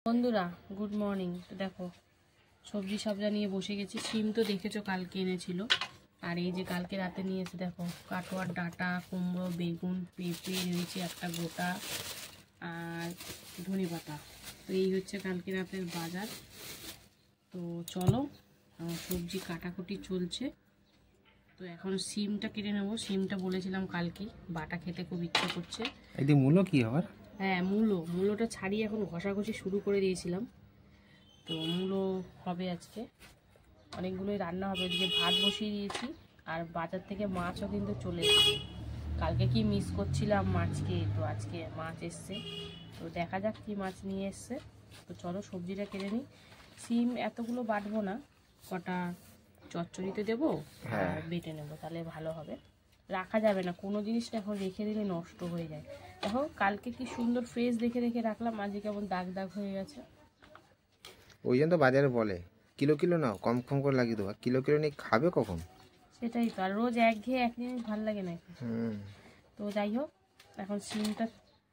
বন্ধুরা good morning. তো দেখো সবজি সবজা নিয়ে বসে গেছি। সিম তো দেখেছো কালকে এনেছিল, আর এই যে কালকে রাতে নিয়ে এসে দেখো কাটোয়ার ডাঁটা, কুমড়ো, বেগুন, পেঁপে রয়েছে একটা গোটা, আর ধনে পাতা। তো এই হচ্ছে কালকে রাতের বাজার। তো চলো সবজি কাটাকুটি চলছে। তো এখন সিমটা কেটে নেবো। সিমটা বলেছিলাম কালকে বাটা খেতে খুব ইচ্ছে করছে। এই মূলো কি আবার? হ্যাঁ, মূলোটা ছাড়িয়ে এখন ঘষাঘষি শুরু করে দিয়েছিলাম। তো মূলো হবে আজকে, অনেকগুলোই রান্না হবে। ওইদিকে ভাত বসিয়ে দিয়েছি, আর বাজার থেকে মাছও কিন্তু চলে এসেছে। কালকে কি মিস করছিলাম মাছকে, তো আজকে মাছ এসছে। তো দেখা যাক কি মাছ নিয়ে এসছে। তো চলো সবজিটা কেটে নিই। সিম এতগুলো বাটবো না, কটা চচ্চড়িতে দেবো আর বেটে নেবো, তাহলে ভালো হবে। রাখা যাবে না কোনো জিনিসটা, এখন রেখে দিলে নষ্ট হয়ে যায়। দেখো কালকে কি সুন্দর ফ্রেশ দেখে রেখে রাখলাম, আজকে কেমন দাগ দাগ হয়ে গেছে। ওই জন্য তো বাজারে বলে কিলো কিলো নাও, কম কম করে লাগিয়ে দেবো। কিলো কিলো নিয়ে খাবে কখন? সেটাই তো, আর রোজ একঘেয়ে এক জিনিস ভালো লাগে নাকি। তো যাই হোক, এখন সিমটা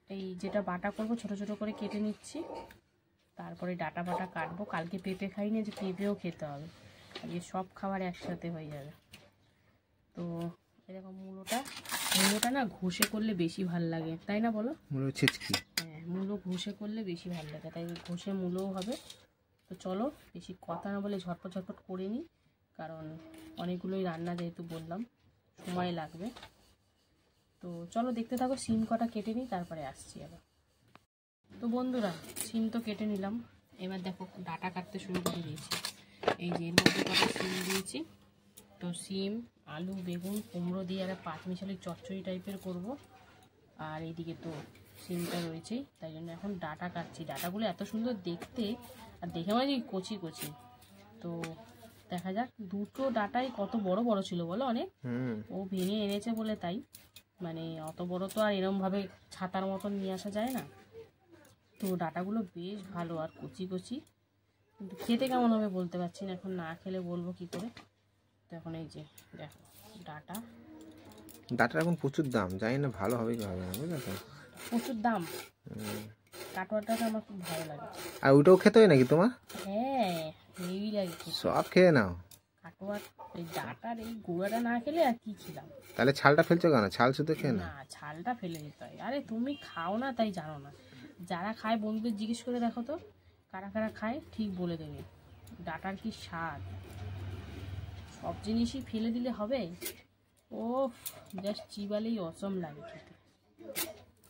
এই যেটা বাটা করব ছোট ছোট করে কেটে নিচ্ছি, তারপরে ডাটা বাটা কাটবো। কালকে পেঁপে খাইনি, যে পেঁপেও খেতে হবে, আজকে সব খাবার একসাথে হয়ে যাবে। তো এরকম মূলোটা না ঘষে করলে বেশি ভাল লাগে, তাই না বলো? মূলো ছিচকি। হ্যাঁ, মূলো ঘষে করলে বেশি ভালো লাগে, তাই ঘষে মূলোও হবে। তো চলো বেশি কথা না বলে ঝটপট ঝটপট করে নিই, কারণ অনেকগুলোই রান্না যেহেতু বললাম সময় লাগবে। তো চলো দেখতে থাকো, সিম কটা কেটে নিই তারপরে আসছি আবার। তো বন্ধুরা সিম তো কেটে নিলাম, এবার দেখো ডাটা কাটতে শুরু করে দিয়েছি। এই যে এর মধ্যে কটা সিম দিয়েছি। তো সিম, আলু, বেগুন, কুমড়ো দিয়ে একটা পাঁচমিশালি চচ্চড়ি টাইপের করব। আর এইদিকে তো সিমটা রয়েছেই, তাই জন্য এখন ডাটা কাটছি। ডাটাগুলো এত সুন্দর দেখতে, আর দেখে মানে কচি কচি। তো দেখা যাক, দুটো ডাটাই কত বড় বড় ছিল বলো, অনেক। ও ভেঙে এনেছে বলে তাই, মানে অত বড় তো আর এরমভাবে ছাতার মতন নিয়ে আসা যায় না। তো ডাটাগুলো বেশ ভালো আর কচি কচি, কিন্তু খেতে কেমন হবে বলতে পারছি না, এখন না খেলে বলবো কি করে। তো এখন এই যে দেখো ডাটার এখন প্রচুর দাম, জানি না ভালো হবে কি হবে না, বুঝলে? প্রচুর দাম। কাটোয়ার ডাটা আমার খুব ভালো লাগে। আর ওইটাও খেতে হয় নাকি তোমার? হ্যাঁ, হেভি লাগে খেতে। সব খেয়ে নাও। কাটোয়ার এই ডাটার এই গুঁড়াটা না খেলে আর কি খেলাম। তাহলে ছালটা ফেলছো কেন? ছাল শুধু খেয়ে না। না, ছালটা ফেলে দিতে হয়। আরে তুমি খাও না তাই জানো না, যারা খায় বন্ধুদের জিজ্ঞেস করে দেখো তো কারা কারা খায়, ঠিক বলে দেবে ডাটার কি স্বাদ। সব জিনিসই ফেলে দিলে হবে? ও জাস্ট চিবালেই অসম লাগে খেতে।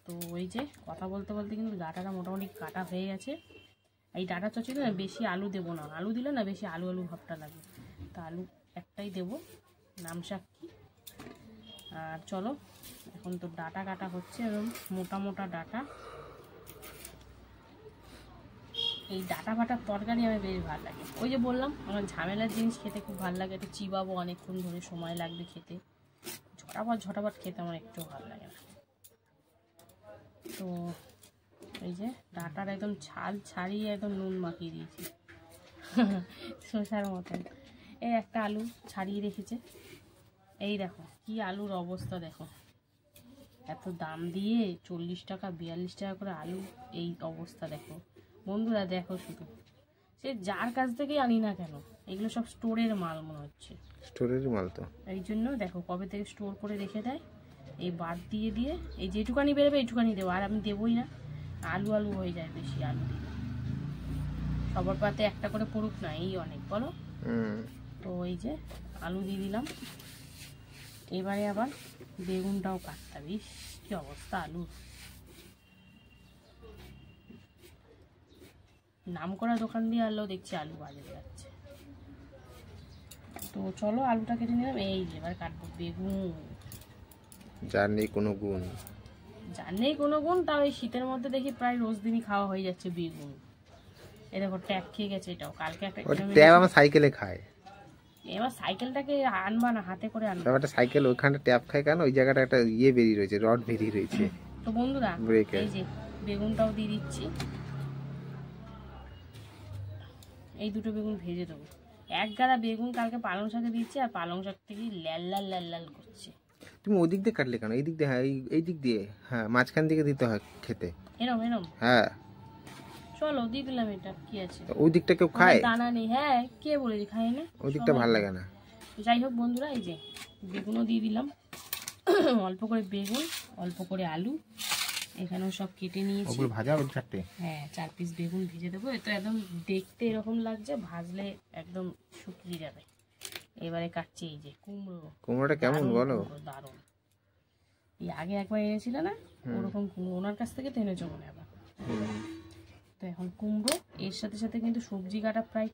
তো ওই যে কথা বলতে বলতে কিন্তু ডাটাটা মোটামুটি কাটা হয়ে গেছে। এই ডাটা চচ্চড়িতে না বেশি আলু দেবো না, আলু দিলে না বেশি আলু আলু ভাবটা লাগে। তা আলু একটাই দেবো, নাম শাক কি। আর চলো এখন তো ডাটা কাটা হচ্ছে, এবং মোটা মোটা ডাটা। এই ডাটা ফাটার তরকারি আমার বেশ ভালো লাগে। ওই যে বললাম আমার ঝামেলার জিনিস খেতে খুব ভালো লাগে, একটু চিবাবো অনেকক্ষণ ধরে, সময় লাগবে খেতে। ঝটাপট ঝটাপট খেতে আমার একটু ভালো লাগে না। তো এই যে ডাটার একদম ছাল ছাড়িয়ে একদম নুন মাখিয়ে দিয়েছি শসার মতন। এই একটা আলু ছাড়িয়ে রেখেছে, এই দেখো কি আলুর অবস্থা দেখো। এত দাম দিয়ে 40 টাকা 42 টাকা করে আলু, এই অবস্থা দেখো বন্ধুরা। দেখো শুধু, সে যার কাছ থেকেই আনি না কেন, এগুলো সব স্টোরের মাল মনে হচ্ছে। স্টোরের মাল তো, এই জন্য দেখো কবে থেকে স্টোর করে রেখে দেয়। এই বাদ দিয়ে দিয়ে এই যেটুকানি বেরোবে এইটুকানি দেবো, আর আমি দেবোই না। আলু আলু হয়ে যায় বেশি আলু দিলে, সবার পাতে একটা করে পড়ুক না, এই অনেক বলো। তো এই যে আলু দিয়ে দিলাম, এবারে আবার বেগুনটাও কাটতে হবে। কি অবস্থা আলুর, নাম করা দোকান দিয়ে আনলেও দেখছি আলু বাজারে যাচ্ছে। তো চলো আলুটা কেটে নিলাম। এই যে এবার কাটবো বেগুন, যার নেই কোনো গুণ। যার নেই কোনো গুণ, তাও এই শীতের মধ্যে দেখি প্রায় রোজ দিনই খাওয়া হয়ে যাচ্ছে বেগুন। এ দেখো ট্যাপ খেয়ে গেছে, এটাও কালকে একটা ট্যাপ আমার সাইকেলে খায়। এবার সাইকেলটাকে আনবা না, হাতে করে আনবা। একটা সাইকেল ওইখানটা ট্যাপ খায় কেন? ওই জায়গাটা একটা ইয়ে বেরিয়ে রয়েছে, রড বেরিয়ে রয়েছে। তো বন্ধুরা এই যে বেগুনটাও দিয়ে দিচ্ছি, এই দুটো বেগুন ভেজে দেবো। এক গাদা বেগুন কালকে পালং শাকে দিচ্ছি, আর পালং শাক থেকে লাল লাল লাল লাল করছে। তুমি ওই দিক দিয়ে কাটলে কেন? এই দিক দিয়ে, হ্যাঁ এই দিক দিয়ে, হ্যাঁ মাঝখান দিকে দিতে হয় খেতে। এরম এরম, হ্যাঁ চলো দিয়ে দিলাম, এটা কি আছে, ওই দিকটা কেউ খায়? দানা নেই। হ্যাঁ, কে বলেছি খাই না? ওই দিকটা ভালো লাগে না। যাই হোক বন্ধুরা, এই যে বেগুনও দিয়ে দিলাম, অল্প করে বেগুন, অল্প করে আলু, এখানেও সব কেটে নিয়েছি। ওগুলো ভাজা ওই চারটে? হ্যাঁ, 4 পিস বেগুন ভেজে দেবো। এটা একদম দেখতে এরকম লাগছে, ভাজলে একদম শুকিয়ে যাবে। এবারে কাটছি এই যে কুমড়ো। কুমড়োটা কেমন বলো? দারুণ। এই আগে একবার এনেছিল না ওরকম কুমড়ো, ওনার কাছ থেকে তো এনেছো মনে আবার। তো এখন কুমড়ো, এর সাথে সাথে কিন্তু সবজি কাটা প্রায়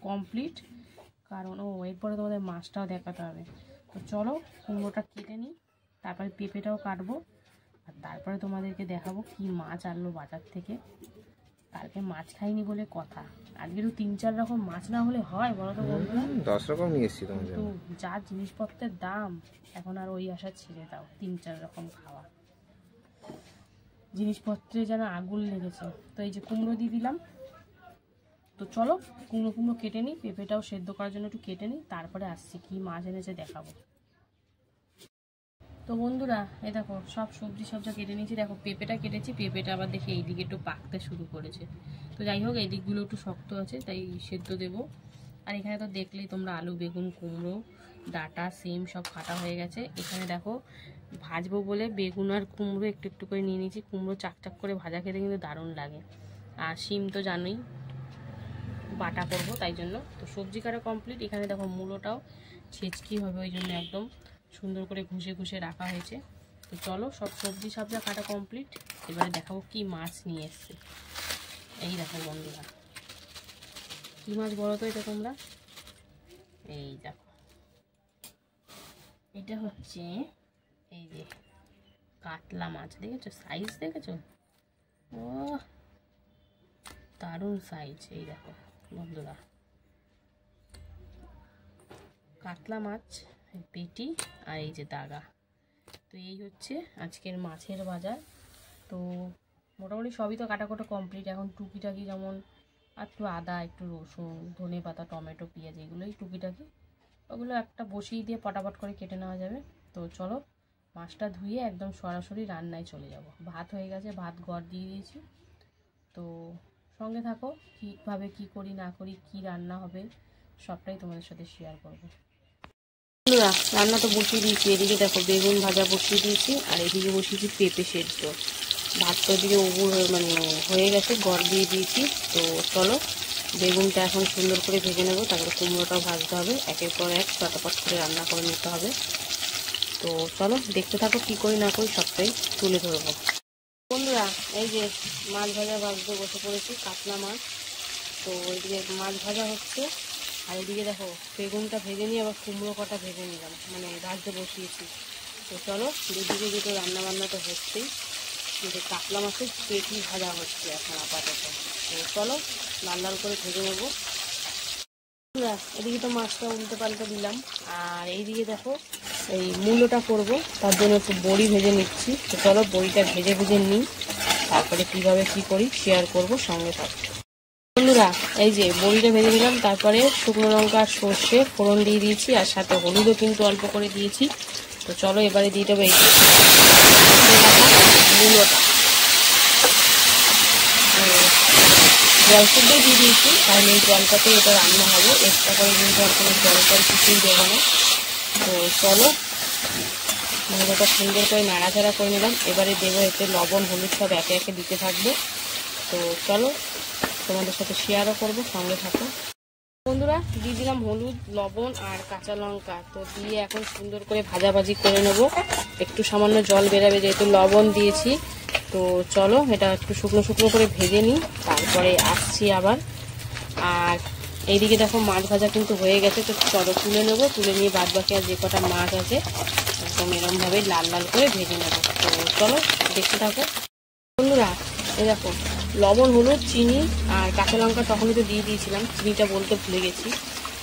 কমপ্লিট, কারণ এরপরে তোমাদের মাছটাও দেখাতে হবে। তো চলো কুমড়োটা কেটে নিই, তারপরে পেঁপেটাও কাটবো, আর তারপরে তোমাদেরকে দেখাবো কি মাছ আনলো বাজার থেকে। কালকে মাছ খাইনি বলে কথা, আজকে তো 3-4 রকম মাছ না হলে হয় বলো তো বন্ধুরা? 10 রকম নিয়ে এসেছি তোমাদের। তো যা জিনিসপত্রের দাম, এখন আর ওই আশা ছেড়ে দাও, 3-4 রকম খাওয়া, জিনিসপত্রে যেন আগুন লেগেছে। তো এই যে কুমড়ো দিয়ে দিলাম। তো চলো কুমড়ো কেটে নিই, পেঁপেটাও সেদ্ধ করার জন্য একটু কেটে নিই, তারপরে আসছি কি মাছ এনেছে দেখাবো। তো বন্ধুরা, এই দেখো সব সবজি যা কেটে নিয়েছি। দেখো পেঁপেটা কেটেছি, পেঁপেটা আবার দেখি এইদিকে একটু পাকতে শুরু করেছে। তো যাই হোক, এই দিকগুলো একটু শক্ত আছে, তাই সেদ্ধ দেবো। আর এখানে তো দেখলেই তোমরা আলু, বেগুন, কুমড়ো, ডাঁটা, সিম সব কাটা হয়ে গেছে। এখানে দেখো ভাজবো বলে বেগুন আর কুমড়ো একটু একটু করে নিয়ে নিয়েছি। কুমড়ো চাকচাক করে ভাজা খেতে কিন্তু দারুণ লাগে। আর সিম তো জানোই বাটা করবো, তাই জন্য। তো সবজি কাটা কমপ্লিট। এখানে দেখো মূলোটাও ছেচকি হবে, ওই জন্য একদম সুন্দর করে ঘষে ঘষে রাখা হয়েছে। তো চলো সব সবজি সাবজা কাটা কমপ্লিট, এবারে দেখাবো কি মাছ নিয়ে এসছে। এই দেখো বন্ধুরা, কি মাছ বলো তো এটা তোমরা? এই দেখো, এটা হচ্ছে এই যে কাতলা মাছ, দেখেছো সাইজ? দেখেছো? ও দারুণ সাইজ। এই দেখো বন্ধুরা, কাতলা মাছ পেটি, আর এই যে দাগা। তো এই হচ্ছে আজকের মাছের বাজার। তো মোটামুটি সবই তো কাটাকুটো কমপ্লিট। এখন টুকিটাকি যেমন একটু আদা, একটু রসুন, ধনে পাতা, টমেটো, পেঁয়াজ, এগুলোই টুকিটাকি, ওগুলো একটা বসিয়ে দিয়ে পটাপট করে কেটে নেওয়া যাবে। তো চলো মাছটা ধুয়ে একদম সরাসরি রান্নায় চলে যাব। ভাত হয়ে গেছে, ভাত গড় দিয়ে দিয়েছি। তো সঙ্গে থাকো, কীভাবে কি করি না করি, কি রান্না হবে সবটাই তোমাদের সাথে শেয়ার করবো। রান্না তো বসিয়ে দিয়েছি, এদিকে দেখো বেগুন ভাজা বসিয়ে দিয়েছি, আর এদিকে বসিয়েছি পেঁপে সেদ্ধ। ভাতটা দিকে মানে হয়ে গেছে, গড় দিয়ে দিয়েছি। তো চলো বেগুনটা এখন সুন্দর করে ভেজে নেবো, তারপরে কুমড়োটাও ভাজতে হবে, একের পর এক চটাপট করে রান্না করে নিতে হবে। তো চলো দেখতে থাকো, কি করি না করি সবটাই তুলে ধরবো। বন্ধুরা, এই যে মাছ ভাজা ভাজতে বসে পড়েছি, কাতলা মাছ। তো ওইদিকে মাছ ভাজা হচ্ছে, আর এদিকে দেখো বেগুনটা ভেজে নিয়ে আবার কুমড়ো কটা ভেজে নিলাম, মানে ভাজতে বসিয়েছি। তো চলো দুদিকে দুটো রান্নাবান্না তো হচ্ছেই, কিন্তু কাতলা মাছের পেটি ভাজা হচ্ছে এখন আপাতত। তো চলো লাল লাল করে ভেজে নেবো। এদিকে তো মাছটা উল্টে পাল্টে দিলাম, আর এইদিকে দেখো এই মূলোটা করব, তার জন্য একটু বড়ি ভেজে নিচ্ছি। তো চলো বড়িটা ভেজে ভেজে নিই, তারপরে কিভাবে কি করি শেয়ার করব, সঙ্গে থাকো বন্ধুরা। এই যে বড়িটা ভেজে নিলাম, তারপরে শুকনো লঙ্কা আর সর্ষে ফোড়ন দিয়ে দিয়েছি, আর সাথে হলুদও কিন্তু অল্প করে দিয়েছি। তো চলো এবারে দিয়ে দেবো এই মূলোটা, জল শুদ্ধ দিয়ে দিয়েছি, তাহলে এই জলটাতে এটা রান্না হবে, এক্সট্রা করে কিন্তু আর কোনো জল টল কিছুই দেবো না। তো চলো মূলোটা সুন্দর করে নাড়াচাড়া করে নিলাম, এবারে দেবো এতে লবণ, হলুদ সব একে একে দিতে থাকবো। তো চলো তোমাদের সাথে শেয়ারও করবো, সঙ্গে থাকো বন্ধুরা। দিয়ে দিলাম হলুদ, লবণ আর কাঁচা লঙ্কা। তো দিয়ে এখন সুন্দর করে ভাজাভাজি করে নেব, একটু সামান্য জল বেরাবে যেহেতু লবণ দিয়েছি। তো চলো এটা একটু শুকনো শুকনো করে ভেজে নিই, তারপরে আসছি আবার। আর এইদিকে দেখো মাছ ভাজা কিন্তু হয়ে গেছে। তো চলো তুলে নেবো, তুলে নিয়ে বাদ বাকি আর যে কটা মাছ আছে একদম এরমভাবে লাল লাল করে ভেজে নেবো। তো চলো দেখতে থাকো বন্ধুরা। এই দেখো লবণ, হলুদ, চিনি আর কাঁচা লঙ্কা তখনই তো দিয়ে দিয়েছিলাম, চিনিটা বলতে ভুলে গেছি।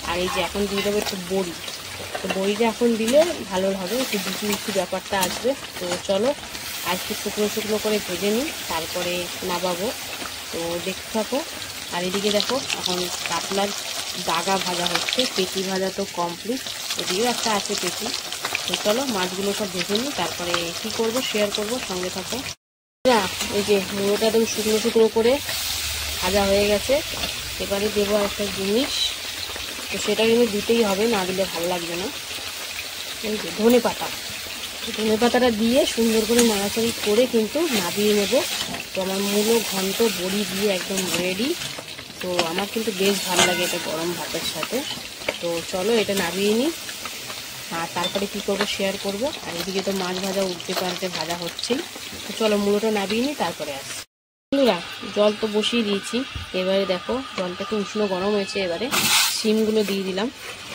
আর এই যে এখন দিয়ে দেবো একটু বড়ি। তো বড়িটা এখন দিলে ভালো হবে, একটু বিচি বিচি ব্যাপারটা আসবে। তো চলো আর একটু শুকনো শুকনো করে ভেজে নিই, তারপরে নামাবো। তো দেখতে থাকো। আর এদিকে দেখো এখন কাতলার দাগা ভাজা হচ্ছে, পেটি ভাজা তো কমপ্লিট, এদিকেও একটা আছে পেটি। তো চলো মাছগুলো সব ভেজে নিই, তারপরে কী করবো শেয়ার করবো, সঙ্গে থাকো। এই যে মূলোটা একদম শুকনো শুকনো করে ভাজা হয়ে গেছে। এবারে দেবো একটা জিনিস, তো সেটা কিন্তু দিতেই হবে, না দিলে ভালো লাগবে না। এই যে ধনে পাতা, ধনে পাতাটা দিয়ে সুন্দর করে নাড়াচাড়ি করে কিন্তু নাবিয়ে নেব। তো আমার মূলো ঘন্ট বড়ি দিয়ে একদম রেডি। তো আমার কিন্তু বেশ ভালো লাগে এটা গরম ভাতের সাথে। তো চলো এটা নাবিয়ে নিই, আর তারপরে কি করব শেয়ার করব। আর এদিকে তো মাছ ভাজা উঠতে পাল্টে ভাজা হচ্ছেই। তো চলো মূলোটা নাবিয়ে নিই, তারপরে আসি। বন্ধুরা জল তো বসিয়ে দিয়েছি, এবারে দেখো জলটা একটু উষ্ণ গরম হয়েছে। এবারে শিমগুলো দিয়ে দিলাম,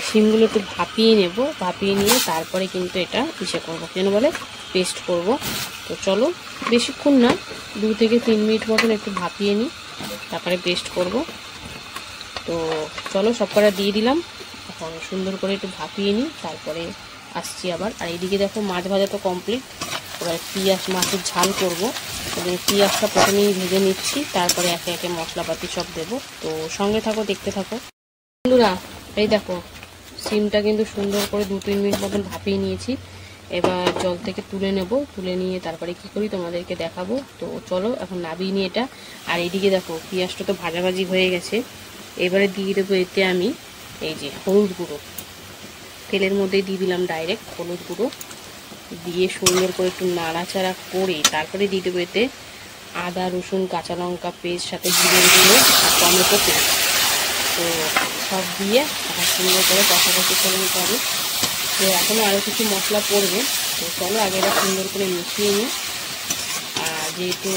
শিমগুলো একটু ভাপিয়ে নেব, ভাপিয়ে নিয়ে তারপরে কিন্তু এটা ইসে করবো, যেন বলে পেস্ট করব। তো চলো বেশিক্ষণ না, 2 থেকে 3 মিনিট মতন একটু ভাপিয়ে নিই, তারপরে পেস্ট করব। তো চলো সব কটা দিয়ে দিলাম, এখন সুন্দর করে একটু ভাপিয়ে নিই, তারপরে আসছি আবার। আর এইদিকে দেখো মাছ ভাজা তো কমপ্লিট। এবার পেঁয়াজ, মাছের ঝাল করবো, পেঁয়াজটা প্রথমেই ভেজে নিচ্ছি, তারপরে একে একে মশলাপাতি সব দেবো। তো সঙ্গে থাকো, দেখতে থাকো বন্ধুরা। এই দেখো সিমটা কিন্তু সুন্দর করে 2-3 মিনিট মতন ভাপিয়ে নিয়েছি। এবার জল থেকে তুলে নেব, তুলে নিয়ে তারপরে কি করি তোমাদেরকে দেখাবো। তো চলো এখন নাবিয়ে নিই এটা। আর এইদিকে দেখো পেঁয়াজটা তো ভাজাভাজি হয়ে গেছে। এবারে দিয়ে দেবো এতে আমি এই যে হলুদ গুঁড়ো, তেলের মধ্যেই দিয়ে দিলাম ডাইরেক্ট হলুদ গুঁড়ো, দিয়ে সুন্দর করে একটু নাড়াচাড়া করে তারপরে দিয়ে দেবো এতে আদা রসুন কাঁচা লঙ্কা পেস্ট, সাথে জিরে গুঁড়ো আর টমেটো পেস্ট। তো সব দিয়ে এখন সুন্দর করে কষাকষি করে নিতে হবে। তো এখনও আরও কিছু মশলা পড়বে, তো চলো আগে এটা সুন্দর করে মিশিয়ে নিই। আর যেহেতু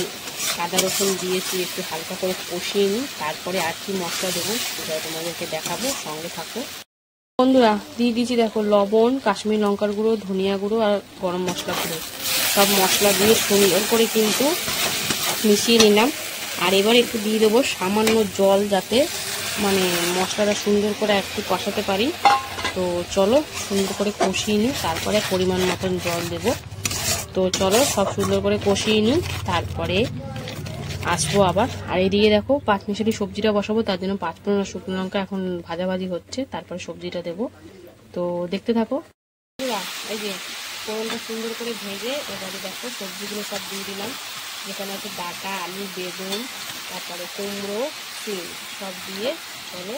আদা রসুন দিয়েছি একটু হালকা করে কষিয়ে নিই, তারপরে আর কি মশলা দেবো সেটা তোমাদেরকে দেখাবো, সঙ্গে থাকো বন্ধুরা। দিয়ে দিয়েছি দেখো লবণ, কাশ্মীরি লঙ্কার গুঁড়ো, ধনিয়া গুঁড়ো আর গরম মশলা গুঁড়ো, সব মশলা দিয়ে সুন্দর করে কিন্তু মিশিয়ে নিলাম। আর এবার একটু দিয়ে দেবো সামান্য জল, যাতে মানে মশলাটা সুন্দর করে একটু কষাতে পারি। তো চলো সুন্দর করে কষিয়ে নিই, তারপরে পরিমাণ মতন জল দেব। তো চলো সব সুন্দর করে কষিয়ে নিই, তারপরে আসবো আবার। আর এইদিকে দেখো পাঁচমিশালি সবজিটা বসাবো, তার জন্য 5 ফোড়ন আর শুকনো লঙ্কা এখন ভাজাভাজি হচ্ছে, তারপরে সবজিটা দেব। তো দেখতে থাকো। এই যে ফোড়নটা সুন্দর করে ভেজে এবারে দেখো সবজিগুলো সব দিয়ে দিলাম, যেখানে আছে ডাঁটা, আলু, বেগুন, তারপরে কুমড়ো, সিম সব দিয়ে চলো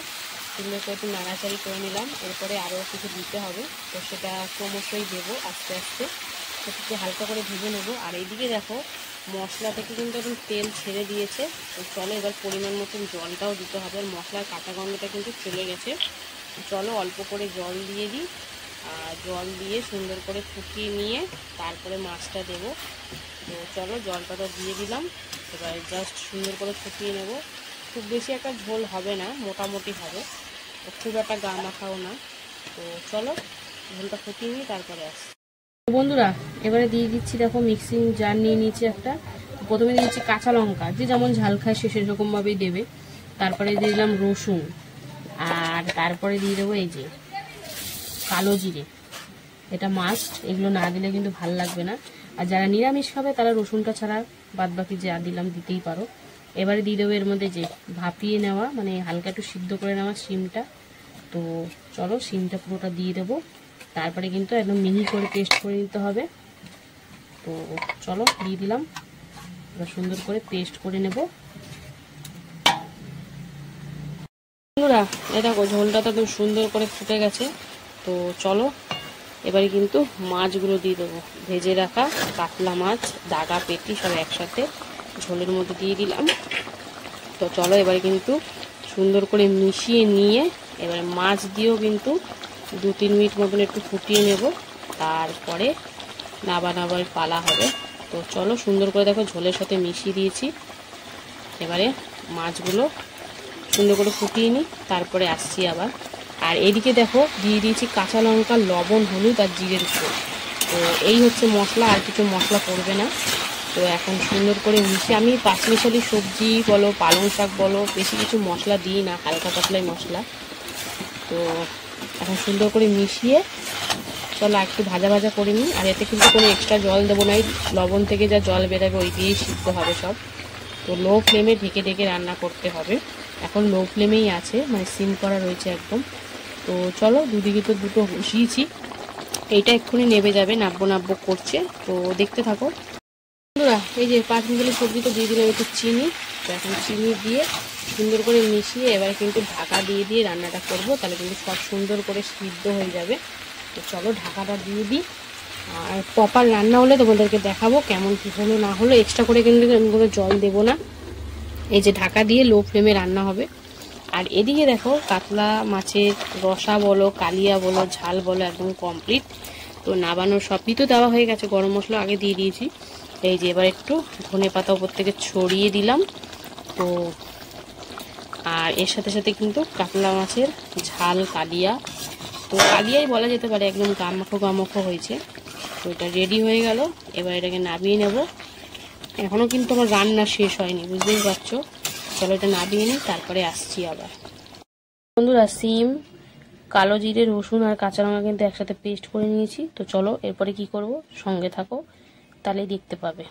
সুন্দর করে একটু নাড়াচাড়ি করে নিলাম। এরপরে আরও কিছু দিতে হবে, তো সেটা ক্রমশই দেবো আস্তে আস্তে, একটু হালকা করে ভেজে নেবো। আর এইদিকে দেখো মশলা থেকে কিন্তু এখন তেল ছেড়ে দিয়েছে। তো চলো এবার পরিমাণ মতন জলটাও দিতে হবে, আর মশলার কাঁচা গন্ধটা কিন্তু চলে গেছে। চলো অল্প করে জল দিয়ে দিই, আর জল দিয়ে সুন্দর করে ফুটিয়ে নিয়ে তারপরে মাছটা দেব। তো চলো জলটা তো দিয়ে দিলাম, এবার জাস্ট সুন্দর করে ফুটিয়ে নেব। খুব বেশি একটা ঝোল হবে না, মোটামুটি হবে, খুব একটা গা মাখাও না। তো চলো ঝোলটা ফুটিয়ে নিই, তারপরে আসি বন্ধুরা। এবারে দিয়ে দিচ্ছি দেখো মিক্সিং জার নিয়ে নিয়েছি একটা। প্রথমে দিয়েছি কাঁচা লঙ্কা, যে যেমন ঝাল খায় সে সেরকমভাবেই দেবে। তারপরে দিয়ে দিলাম রসুন, আর তারপরে দিয়ে দেবো এই যে কালো জিরে, এটা মাস্ট, এগুলো না দিলে কিন্তু ভাল লাগবে না। আর যারা নিরামিষ খাবে তারা রসুনটা ছাড়া বাদ বাকি যা দিলাম দিতেই পারো। এবারে দিয়ে দেবো এর মধ্যে যে ভাপিয়ে নেওয়া, মানে হালকা একটু সিদ্ধ করে নেওয়া শিমটা। তো চলো শিমটা পুরোটা দিয়ে দেবো, তারপরে কিন্তু একদম মিহি করে পেস্ট করে নিতে হবে। তো চলো দিয়ে দিলাম, এবার সুন্দর করে পেস্ট করে নেব বন্ধুরা। এই দেখো ঝোলটা তো একদম সুন্দর করে ফুটে গেছে। তো চলো এবারে কিন্তু মাছগুলো দিয়ে দেবো, ভেজে রাখা কাতলা মাছ, দাগা, পেটি সব একসাথে ঝোলের মধ্যে দিয়ে দিলাম। তো চলো এবারে কিন্তু সুন্দর করে মিশিয়ে নিয়ে এবারে মাছ দিয়েও কিন্তু 2-3 মিনিট মতন একটু ফুটিয়ে নেব, তারপরে নাবার পালা হবে। তো চলো সুন্দর করে দেখো ঝোলের সাথে মিশিয়ে দিয়েছি, এবারে মাছগুলো সুন্দর করে ফুটিয়ে নিই, তারপরে আসছি আবার। আর এদিকে দেখো দিয়ে দিয়েছি কাঁচা লঙ্কা, লবণ, হলুদ আর জিরের গুঁড়ো। তো এই হচ্ছে মশলা, আর কিছু মশলা পড়বে না। তো এখন সুন্দর করে মিশিয়ে, আমি পাঁচমিশালি সবজি বলো পালং শাক বলো বেশি কিছু মশলা দিই না, হালকা পাতলাই মশলা। তো এখন সুন্দর করে মিশিয়ে চলো একটু ভাজা ভাজা করে নিই। আর এতে কিন্তু কোনো এক্সট্রা জল দেবো না, লবণ থেকে যা জল বেরোবে ওই দিয়েই সিদ্ধ হবে সব। তো লো ফ্লেমে ঢেকে ঢেকে রান্না করতে হবে, এখন লো ফ্লেমেই আছে, মানে সিম করা রয়েছে একদম। তো চলো দুদিকে তো দুটো বসিয়েছি, এইটা এক্ষুনি নেবে যাবে, নাব্বো করছে। তো দেখতে থাকো বন্ধুরা। এই যে 5 মিশালি সবজি তো দিয়ে দিলাম একটু চিনি, তো এখন চিনি দিয়ে সুন্দর করে মিশিয়ে এবার কিন্তু ঢাকা দিয়ে দিয়ে রান্নাটা করব, তাহলে কিন্তু সব সুন্দর করে সিদ্ধ হয়ে যাবে। তো চলো ঢাকাটা দিয়ে দিই। আর প্রপার রান্না হলে তোমাদেরকে দেখাবো কেমন কী হলো না হলো। এক্সট্রা করে কিন্তু কোনো জল দেবো না, এই যে ঢাকা দিয়ে লো ফ্লেমে রান্না হবে। আর এদিকে দেখো কাতলা মাছের রসা বলো, কালিয়া বলো, ঝাল বলো একদম কমপ্লিট। তো নাবানোর সবই তো দেওয়া হয়ে গেছে, গরম মশলা আগে দিয়ে দিয়েছি। এই যে এবার একটু ধনে পাতা উপর থেকে ছড়িয়ে দিলাম। তো আর এর সাথে সাথে কিন্তু কাতলা মাছের ঝাল কালিয়া, তো কালিয়াই বলা যেতে পারে, একদম গামাখো গামাখো হয়েছে। তো এটা রেডি হয়ে গেল, এবার এটাকে নামিয়ে নেব। এখনও কিন্তু আমার রান্না শেষ হয়নি, বুঝতেই পারছো। চলো এটা নামিয়ে নিই, তারপরে আসছি আবার। বন্ধুরা সিম, কালো জিরে, রসুন আর কাঁচা লঙ্কা কিন্তু একসাথে পেস্ট করে নিয়েছি। তো চলো এরপরে কি করব, সঙ্গে থাকো, তাহলেই দেখতে পাবে।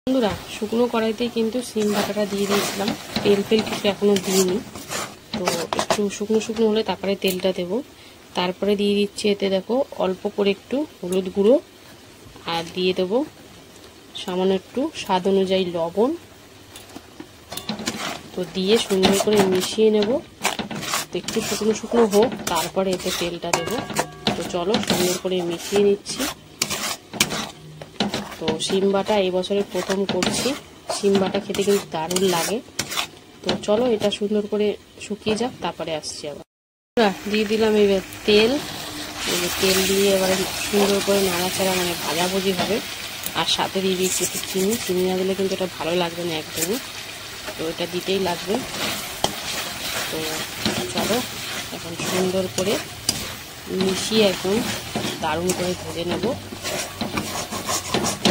বন্ধুরা শুকনো কড়াইতেই কিন্তু সিম বাটাটা দিয়ে দিয়েছিলাম, তেল কিছু এখনও দিইনি। তো একটু শুকনো শুকনো হলে তারপরে তেলটা দেবো। তারপরে দিয়ে দিচ্ছি এতে দেখো অল্প করে একটু হলুদ গুঁড়ো, আর দিয়ে দেবো সামান্য একটু স্বাদ অনুযায়ী লবণ। তো দিয়ে সুন্দর করে মিশিয়ে নেব। তো একটু শুকনো শুকনো হোক, তারপরে এতে তেলটা দেবো। তো চলো সুন্দর করে মিশিয়ে নিচ্ছি। তো সিম বাটা এই বছরে প্রথম করছি, সিম বাটা খেতে কিন্তু দারুণ লাগে। তো চলো এটা সুন্দর করে শুকিয়ে যাক, তারপরে আসছি আবার। দিয়ে দিলাম এবার তেল। তেল দিয়ে এবারে সুন্দর করে নাড়াচাড়া মানে ভাজাভুজি হবে। আর সাথে দিয়ে দিচ্ছি একটু চিনি, চিনি না দিলে কিন্তু এটা ভালো লাগবে না একদমই। তো এটা দিতেই লাগবে। তো চলো এখন সুন্দর করে মিশিয়ে একদম দারুণ করে ভেজে নেব।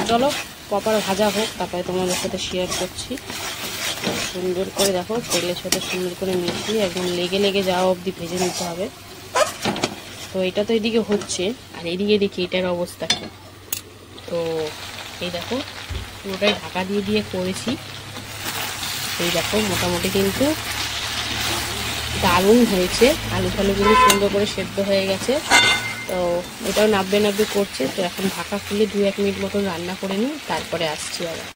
চলো প্রপার ভাজা হোক, তারপরে তোমাদের সাথে শেয়ার করছি। সুন্দর করে দেখো তেলের সাথে সুন্দর করে মিশিয়ে একদম লেগে লেগে যাওয়া অবধি ভেজে নিতে হবে। তো এটা তো এদিকে হচ্ছে, আর এদিকে দেখি এটার অবস্থা কি। তো এই দেখো পুরোটাই ঢাকা দিয়ে দিয়ে করেছি। এই দেখো মোটামুটি কিন্তু দারুণ হয়েছে, আলু ফালুগুলো সুন্দর করে সেদ্ধ হয়ে গেছে। তো এটাও নাববে নাববে করছে। তো এখন ঢাকা খুলে 2-1 মিনিট মতন রান্না করে নিই, তারপরে আসছি আবার।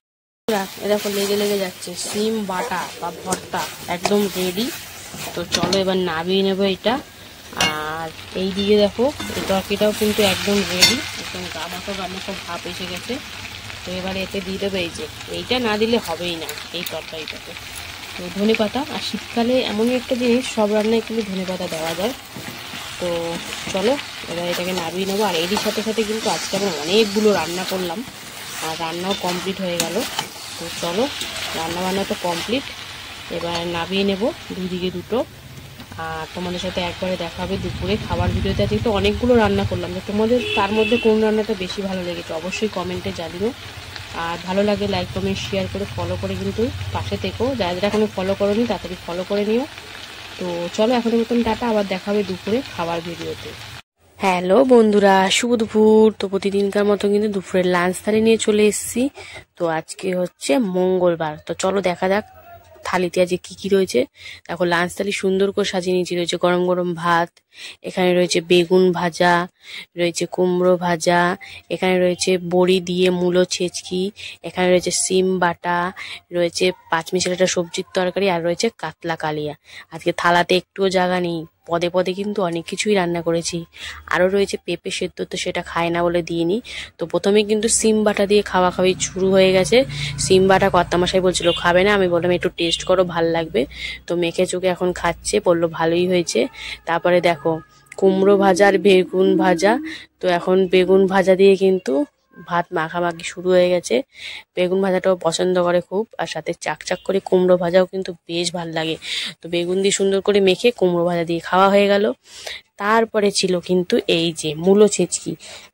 দেখো লেগে লেগে যাচ্ছে, সিম বাটা বা ভর্তা একদম রেডি। তো চলো এবার নামিয়ে নেবো এটা। আর এই দিকে দেখো এই তরকারিটাও কিন্তু একদম রেডি, একদম গামাখো গামাখো ভাপ এসে গেছে। তো এবারে এতে দিয়ে দেবো এই যে, এইটা না দিলে হবেই না এই তরকারিটাতে, তো ধনে পাতা। আর শীতকালে এমনই একটা জিনিস, সব রান্নায় কিন্তু ধনে পাতা দেওয়া যায়। তো চলো এবার এটাকে নামিয়ে নেবো। আর এরই সাথে সাথে কিন্তু আজকে আমি অনেকগুলো রান্না করলাম, আর রান্নাও কমপ্লিট হয়ে গেল। তো চলো রান্না বান্না তো কমপ্লিট, এবার নামিয়ে নেব দুদিকে দুটো। আর তোমাদের সাথে একবারে দেখা হবে দুপুরে খাবার ভিডিওতে। আজকে তো অনেকগুলো রান্না করলাম, তো তোমাদের তার মধ্যে কোন রান্নাটা বেশি ভালো লেগেছে অবশ্যই কমেন্টে জানিও। আর ভালো লাগে লাইক কমেন্ট শেয়ার করে ফলো করে কিন্তু পাশে থেকো। যারা যারা এখনো ফলো করোনি তাড়াতাড়ি ফলো করে নিও। তো চলো এখনের মতন টাটা, আবার দেখা হবে দুপুরে খাবার ভিডিওতে। হ্যালো বন্ধুরা, শুভ দুপুর। তো প্রতিদিনকার মতো কিন্তু দুপুরের লাঞ্চ থালি নিয়ে চলে এসেছি। তো আজকে হচ্ছে মঙ্গলবার। তো চলো দেখা যাক থালিতে আজকে কি কি রয়েছে। দেখো লাঞ্চ থালি সুন্দর করে সাজিয়ে নিয়েছি। রয়েছে গরম গরম ভাত, এখানে রয়েছে বেগুন ভাজা, রয়েছে কুমড়ো ভাজা, এখানে রয়েছে বড়ি দিয়ে মূলো ছেচকি, এখানে রয়েছে সিম বাটা, রয়েছে পাঁচমিশালি একটা সবজির তরকারি, আর রয়েছে কাতলা কালিয়া। আজকে থালাতে একটুও জায়গা নেই, পদে পদে কিন্তু অনেক কিছুই রান্না করেছি। আরও রয়েছে পেঁপে সেদ্ধ, তো সেটা খায় না বলে দিইনি। তো প্রথমে কিন্তু সিম বাটা দিয়ে খাওয়া খাওয়াই শুরু হয়ে গেছে। সিম বাটা কর্তামশাই বলছিল খাবে না, আমি বললাম একটু টেস্ট করো, ভাল লাগবে। তো মেখে চুকে এখন খাচ্ছে, বললো ভালোই হয়েছে। তারপরে দেখো কুমড়ো ভাজা আর বেগুন ভাজা। তো এখন বেগুন ভাজা দিয়ে কিন্তু ভাত মাখামাখি শুরু হয়ে গেছে। বেগুন ভাজাটাও পছন্দ করে খুব, আর সাথে চাকচাক করে কুমড়ো ভাজাও কিন্তু বেশ ভাল লাগে। তো বেগুন দিয়ে সুন্দর করে মেখে কুমড়ো ভাজা দিয়ে খাওয়া হয়ে গেল। তারপরে ছিল কিন্তু এই যে মূলো ছেচকি,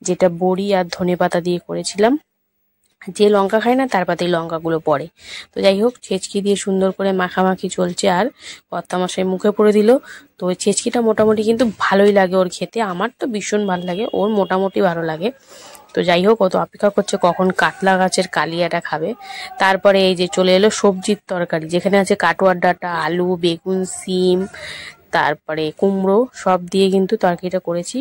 যেটা বড়ি আর ধনেপাতা দিয়ে করেছিলাম। যে লঙ্কা খায় না তার পাতেই লঙ্কাগুলো পড়ে। তো যাই হোক ছেচকি দিয়ে সুন্দর করে মাখামাখি চলছে, আর কর্তামশাই মুখে পড়ে দিল। তো ওই ছেচকিটা মোটামুটি কিন্তু ভালোই লাগে ওর খেতে, আমার তো ভীষণ ভালো লাগে, ওর মোটামুটি ভালো লাগে। তো যাই হোক ও তো অপেক্ষা করছে কখন কাতলা গাছের কালিয়াটা খাবে। তারপরে এই যে চলে এলো সবজির তরকারি, যেখানে আছে কাটোয়ার ডাঁটা, আলু, বেগুন, সিম, তারপরে কুমড়ো, সব দিয়ে কিন্তু তরকারিটা করেছি।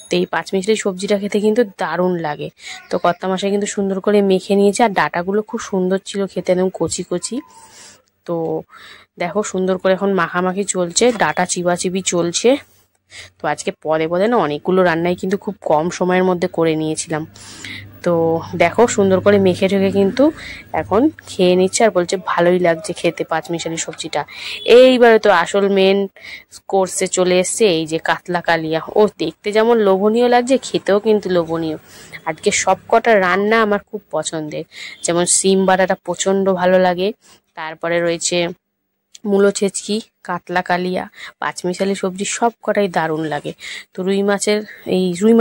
তো এই পাঁচমিশালি সবজিটা খেতে কিন্তু দারুণ লাগে। তো কর্তামশাই কিন্তু সুন্দর করে মেখে নিয়েছে, আর ডাঁটাগুলো খুব সুন্দর ছিল খেতে, একদম কচি কচি। তো দেখো সুন্দর করে এখন মাখামাখি চলছে, ডাটা চিবাচিবি চলছে। তো আজকে পদে পদে না অনেকগুলো রান্নাই কিন্তু খুব কম সময়ের মধ্যে করে নিয়েছিলাম। তো দেখো সুন্দর করে মেখে ঠেকে কিন্তু এখন খেয়ে নিচ্ছে, আর বলছে ভালোই লাগছে খেতে পাঁচমিশালি সবজিটা। এইবারে তো আসল মেন কোর্সে চলে এসছে, এই যে কাতলা কালিয়া। ও দেখতে যেমন লোভনীয় লাগছে, খেতেও কিন্তু লোভনীয়। আজকে সব কটা রান্না আমার খুব পছন্দের, যেমন সিম বাটাটা প্রচণ্ড ভালো লাগে, তারপরে রয়েছে মূলো ছেচকি, কাতলা কালিয়া, পাঁচমিশালি সবজি সব কটাই দারুণ লাগে। তো রুই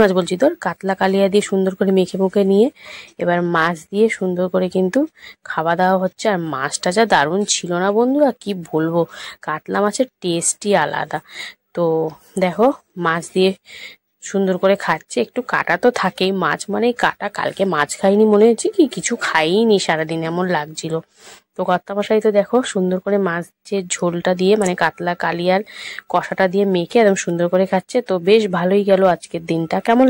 মাছ বলছি তোর কাতলা কালিয়া দিয়ে সুন্দর করে মেখে মুখে নিয়ে এবার মাছ দিয়ে সুন্দর করে কিন্তু খাওয়া দাওয়া হচ্ছে। আর মাছটা যা দারুণ ছিল না বন্ধুরা, কি বলবো, কাতলা মাছের টেস্টই আলাদা। তো দেখো মাছ দিয়ে সুন্দর করে খাচ্ছে, একটু কাটা তো থাকেই, মাছ মানেই কাটা। কালকে মাছ খাইনি মনে হচ্ছে কি কিছু খাইনি সারাদিন, এমন লাগছিল। তো কর্তামশাই তো দেখো সুন্দর করে মাছের ঝোলটা দিয়ে মানে কাতলা কালিয়ার কষাটা দিয়ে মেখে একদম সুন্দর করে খাচ্ছে। তো বেশ ভালোই গেল আজকের দিনটা। কেমন